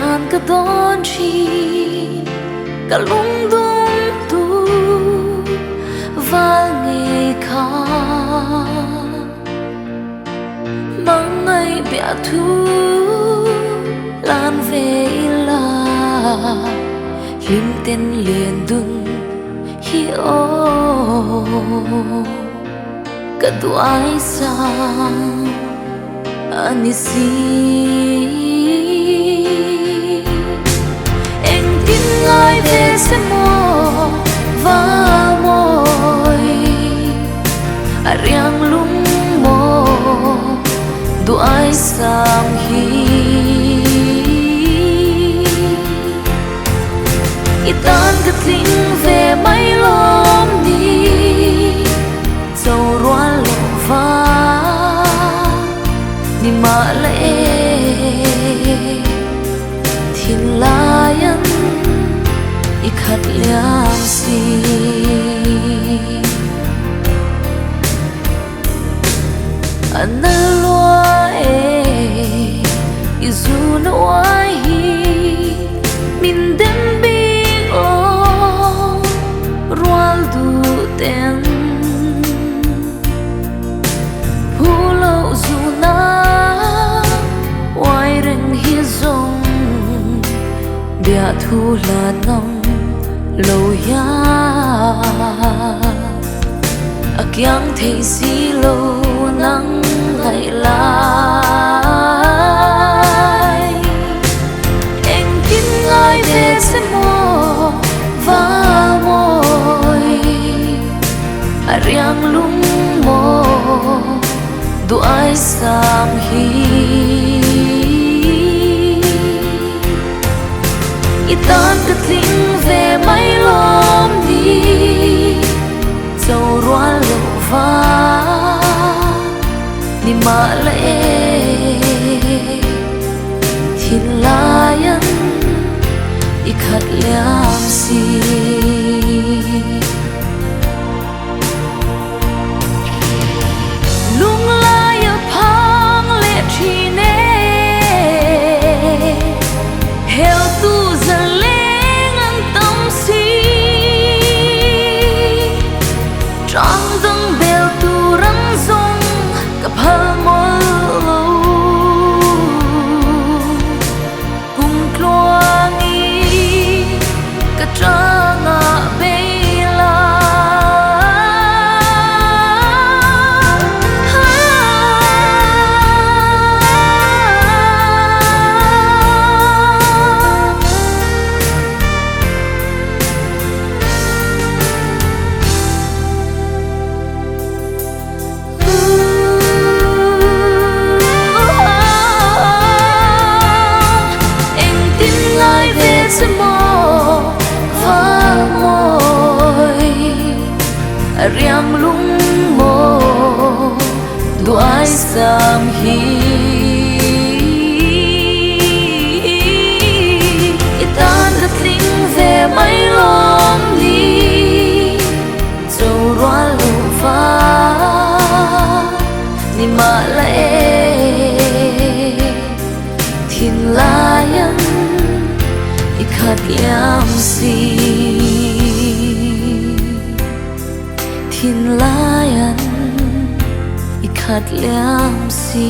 tan ka don chi ka lung dum tu val nge kha mang ngai bia thu lan về la lim tên liền dun hi o ka tu ai sang ani si anh tin ai về sẽ mò và môi riang lung mò du ai sang hi itan cái linh về mấy lom đi dầu roa lộ va ni ma lệ thiên layan ikat liam si analua izu no ai min dem big o roal du ten pulo zuna wai reng hi zong bia thu la nong lo ya akyang thei si lo nang ngày lai anh tin ai về sẽ mò và môi riang lung mò du ai sam hi itan cái linh về mấy lom đi dầu roa lộ va ni ma lệ thiên layan ikat liam si lung laya phang le thine heo tu zan leng an tâm si trong dâng bèo tu răng rong cặp hơ mơ cùng loang y cà tra ngã bê la sẽ mò và môi riang lung mò du ai sam hi itan cái linh về mấy lom đi dầu roa lộ va ni ma lệ thiên layan ikat liam si thiên layan ikat liam si